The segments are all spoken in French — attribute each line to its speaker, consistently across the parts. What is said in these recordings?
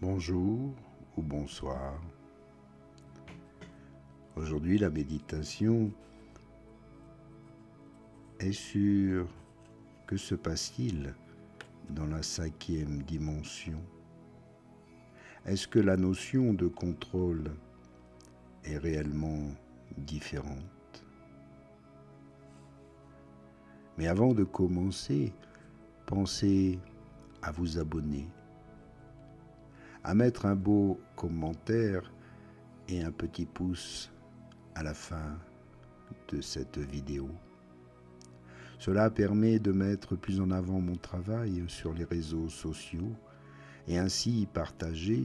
Speaker 1: Bonjour ou bonsoir. Aujourd'hui, la méditation est sur que se passe-t-il dans la 5e dimension. Est-ce que la notion de contrôle est réellement différente? Mais avant de commencer, pensez à vous abonner, à mettre un beau commentaire et un petit pouce à la fin de cette vidéo. Cela permet de mettre plus en avant mon travail sur les réseaux sociaux et ainsi partager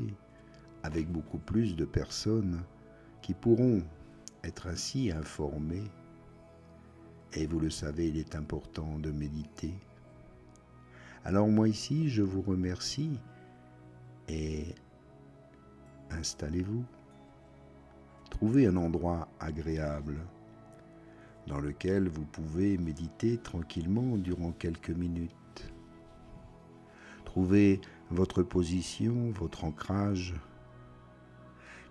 Speaker 1: avec beaucoup plus de personnes qui pourront être ainsi informées. Et vous le savez, il est important de méditer. Alors moi ici, je vous remercie et installez-vous. Trouvez un endroit agréable dans lequel vous pouvez méditer tranquillement durant quelques minutes. Trouvez votre position, votre ancrage.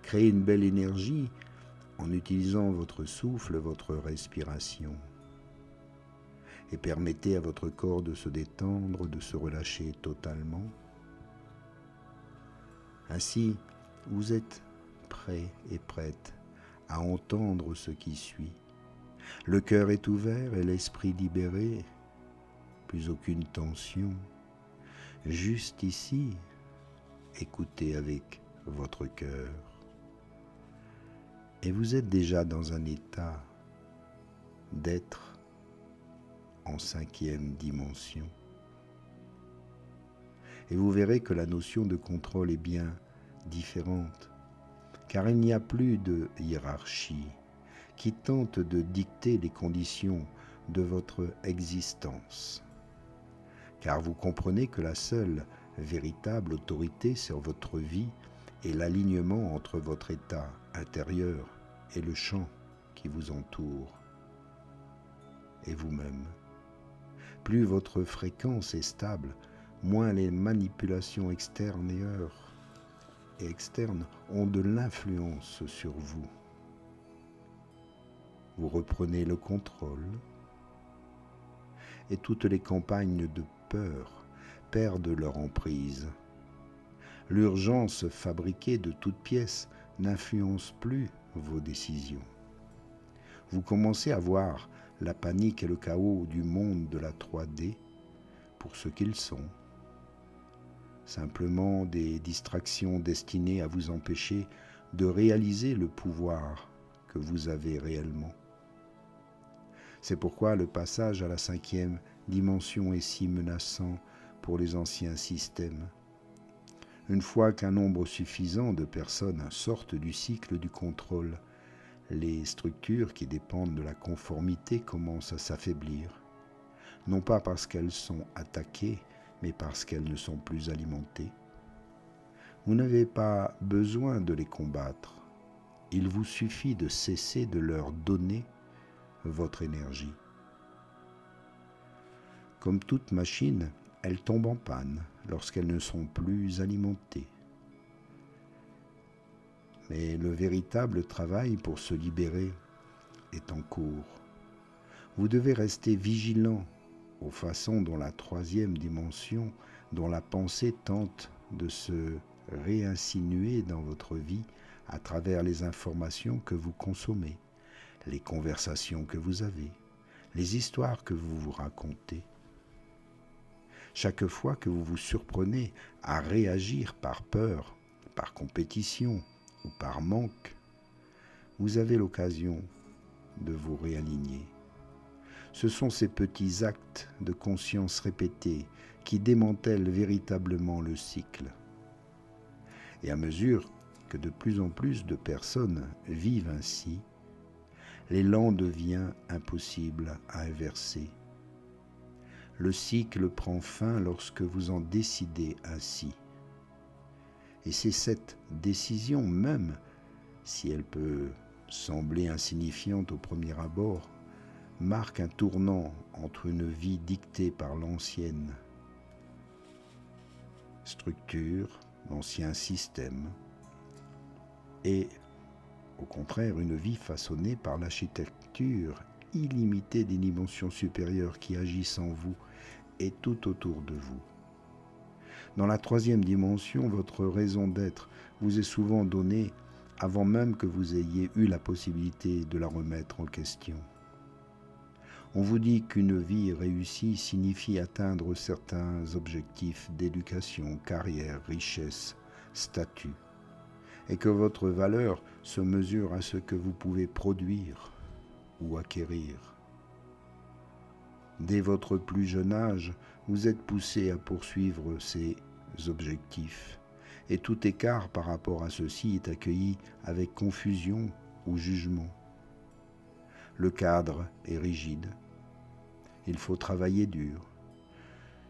Speaker 1: Créez une belle énergie en utilisant votre souffle, votre respiration. Et permettez à votre corps de se détendre, de se relâcher totalement. Ainsi, vous êtes prêt et prête à entendre ce qui suit. Le cœur est ouvert et l'esprit libéré. Plus aucune tension. Juste ici, écoutez avec votre cœur. Et vous êtes déjà dans un état d'être en 5e dimension. Et vous verrez que la notion de contrôle est bien différente, car il n'y a plus de hiérarchie qui tente de dicter les conditions de votre existence. Car vous comprenez que la seule véritable autorité sur votre vie est l'alignement entre votre état intérieur et le champ qui vous entoure, et vous-même. Plus votre fréquence est stable, moins les manipulations extérieures et externes ont de l'influence sur vous. Vous reprenez le contrôle et toutes les campagnes de peur perdent leur emprise. L'urgence fabriquée de toutes pièces n'influence plus vos décisions. Vous commencez à voir la panique et le chaos du monde de la 3D pour ce qu'ils sont. Simplement des distractions destinées à vous empêcher de réaliser le pouvoir que vous avez réellement. C'est pourquoi le passage à la 5e dimension est si menaçant pour les anciens systèmes. Une fois qu'un nombre suffisant de personnes sortent du cycle du contrôle, les structures qui dépendent de la conformité commencent à s'affaiblir, non pas parce qu'elles sont attaquées, mais parce qu'elles ne sont plus alimentées. Vous n'avez pas besoin de les combattre, il vous suffit de cesser de leur donner votre énergie. Comme toute machine, elles tombent en panne lorsqu'elles ne sont plus alimentées. Mais le véritable travail pour se libérer est en cours. Vous devez rester vigilant aux façons dont la 3e dimension, dont la pensée tente de se réinsinuer dans votre vie à travers les informations que vous consommez, les conversations que vous avez, les histoires que vous vous racontez. Chaque fois que vous vous surprenez à réagir par peur, par compétition ou par manque, vous avez l'occasion de vous réaligner. Ce sont ces petits actes de conscience répétés qui démantèlent véritablement le cycle. Et à mesure que de plus en plus de personnes vivent ainsi, l'élan devient impossible à inverser. Le cycle prend fin lorsque vous en décidez ainsi. Et c'est cette décision, même si elle peut sembler insignifiante au premier abord, marque un tournant entre une vie dictée par l'ancienne structure l'ancien système, et au contraire une vie façonnée par l'architecture illimitée des dimensions supérieures qui agissent en vous et tout autour de vous. Dans la troisième dimension, votre raison d'être vous est souvent donnée avant même que vous ayez eu la possibilité de la remettre en question. On vous dit qu'une vie réussie signifie atteindre certains objectifs d'éducation, carrière, richesse, statut, et que votre valeur se mesure à ce que vous pouvez produire ou acquérir. Dès votre plus jeune âge, vous êtes poussé à poursuivre ces objectifs, et tout écart par rapport à ceux-ci est accueilli avec confusion ou jugement. Le cadre est rigide. Il faut travailler dur,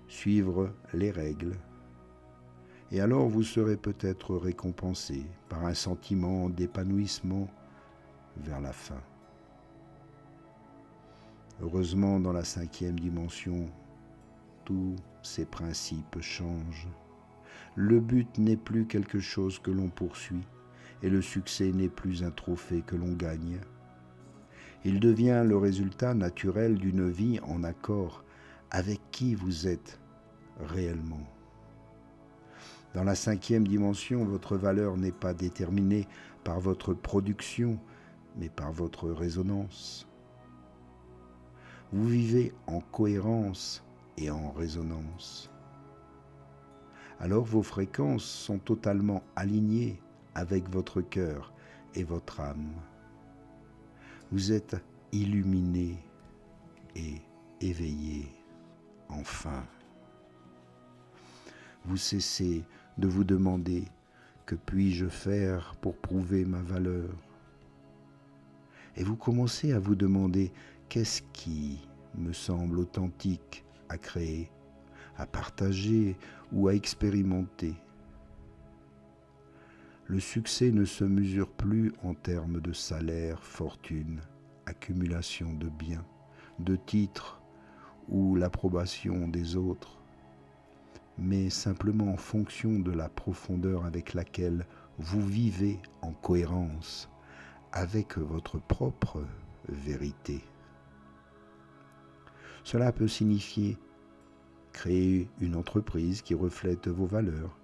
Speaker 1: suivre les règles, et alors vous serez peut-être récompensé par un sentiment d'épanouissement vers la fin. Heureusement, dans la cinquième dimension, tous ces principes changent. Le but n'est plus quelque chose que l'on poursuit, et le succès n'est plus un trophée que l'on gagne. Il devient le résultat naturel d'une vie en accord avec qui vous êtes réellement. Dans la cinquième dimension, votre valeur n'est pas déterminée par votre production, mais par votre résonance. Vous vivez en cohérence et en résonance. Alors vos fréquences sont totalement alignées avec votre cœur et votre âme. Vous êtes illuminé et éveillé, enfin. Vous cessez de vous demander « Que puis-je faire pour prouver ma valeur ?» Et vous commencez à vous demander « Qu'est-ce qui me semble authentique à créer, à partager ou à expérimenter ?» Le succès ne se mesure plus en termes de salaire, fortune, accumulation de biens, de titres ou l'approbation des autres, mais simplement en fonction de la profondeur avec laquelle vous vivez en cohérence avec votre propre vérité. Cela peut signifier créer une entreprise qui reflète vos valeurs,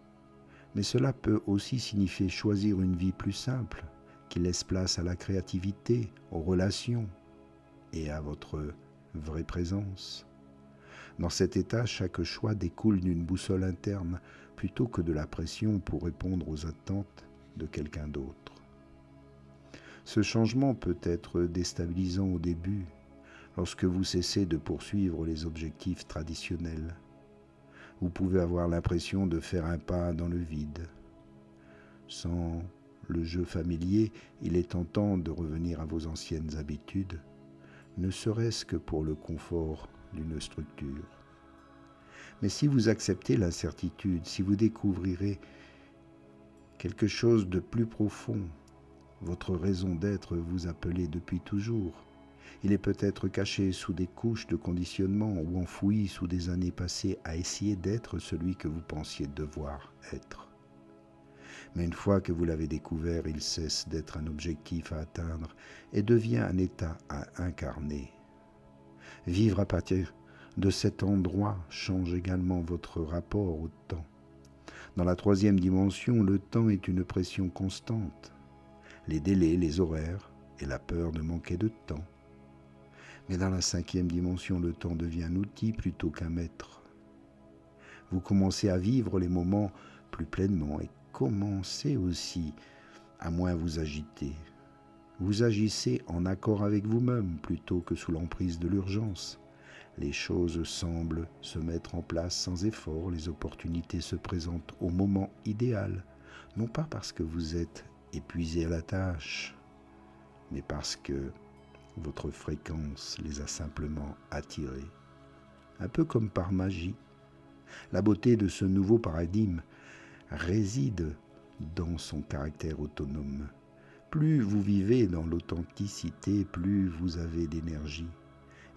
Speaker 1: mais cela peut aussi signifier choisir une vie plus simple, qui laisse place à la créativité, aux relations et à votre vraie présence. Dans cet état, chaque choix découle d'une boussole interne plutôt que de la pression pour répondre aux attentes de quelqu'un d'autre. Ce changement peut être déstabilisant au début, lorsque vous cessez de poursuivre les objectifs traditionnels. Vous pouvez avoir l'impression de faire un pas dans le vide. Sans le jeu familier, il est tentant de revenir à vos anciennes habitudes, ne serait-ce que pour le confort d'une structure. Mais si vous acceptez l'incertitude, si vous découvrirez quelque chose de plus profond, votre raison d'être vous appelait depuis toujours, il est peut-être caché sous des couches de conditionnement ou enfoui sous des années passées à essayer d'être celui que vous pensiez devoir être. Mais une fois que vous l'avez découvert, il cesse d'être un objectif à atteindre et devient un état à incarner. Vivre à partir de cet endroit change également votre rapport au temps. Dans la troisième dimension, le temps est une pression constante. Les délais, les horaires et la peur de manquer de temps. Mais dans la cinquième dimension, le temps devient un outil plutôt qu'un maître. Vous commencez à vivre les moments plus pleinement et commencez aussi à moins vous agiter. Vous agissez en accord avec vous-même plutôt que sous l'emprise de l'urgence. Les choses semblent se mettre en place sans effort, les opportunités se présentent au moment idéal, non pas parce que vous êtes épuisé à la tâche, mais parce que votre fréquence les a simplement attirés. Un peu comme par magie. La beauté de ce nouveau paradigme réside dans son caractère autonome. Plus vous vivez dans l'authenticité, plus vous avez d'énergie.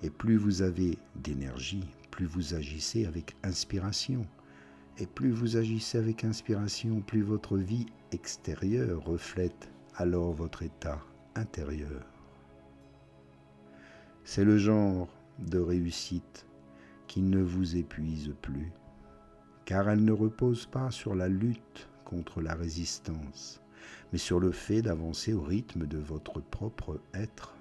Speaker 1: Et plus vous avez d'énergie, plus vous agissez avec inspiration. Et plus vous agissez avec inspiration, plus votre vie extérieure reflète alors votre état intérieur. C'est le genre de réussite qui ne vous épuise plus, car elle ne repose pas sur la lutte contre la résistance, mais sur le fait d'avancer au rythme de votre propre être.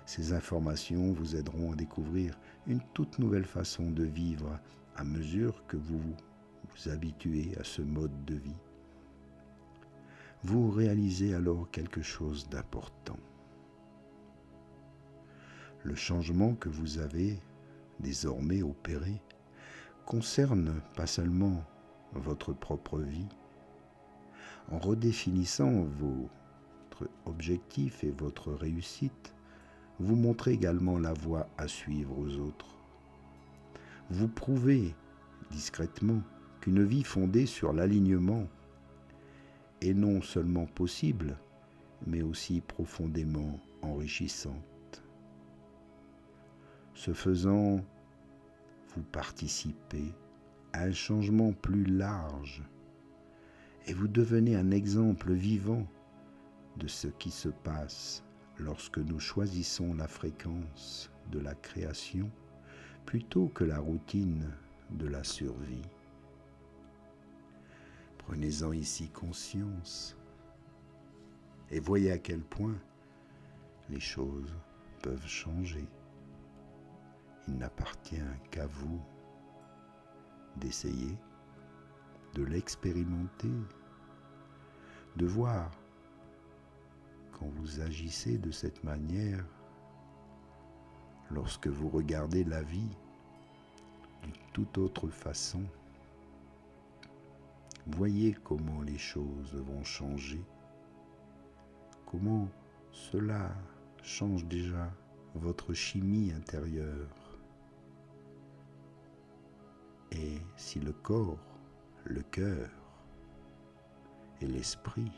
Speaker 1: Ces informations vous aideront à découvrir une toute nouvelle façon de vivre à mesure que vous vous habituez à ce mode de vie. Vous réalisez alors quelque chose d'important. Le changement que vous avez désormais opéré concerne pas seulement votre propre vie. En redéfinissant votre objectif et votre réussite, vous montrez également la voie à suivre aux autres. Vous prouvez discrètement qu'une vie fondée sur l'alignement est non seulement possible, mais aussi profondément enrichissante. Ce faisant, vous participez à un changement plus large et vous devenez un exemple vivant de ce qui se passe lorsque nous choisissons la fréquence de la création plutôt que la routine de la survie. Prenez-en ici conscience et voyez à quel point les choses peuvent changer. Il n'appartient qu'à vous d'essayer, de l'expérimenter, de voir quand vous agissez de cette manière, lorsque vous regardez la vie d'une toute autre façon, voyez comment les choses vont changer, comment cela change déjà votre chimie intérieure. Et si le corps, le cœur et l'esprit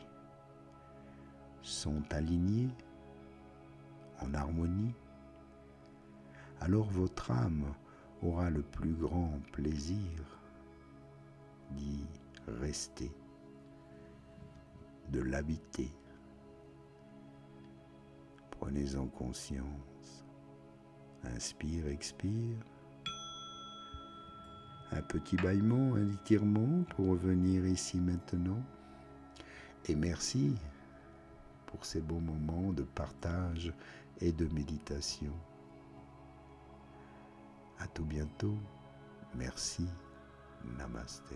Speaker 1: sont alignés, en harmonie, alors votre âme aura le plus grand plaisir d'y rester, de l'habiter. Prenez-en conscience. Inspire, expire. Un petit bâillement, un étirement pour revenir ici maintenant. Et merci pour ces beaux moments de partage et de méditation. À tout bientôt. Merci. Namasté.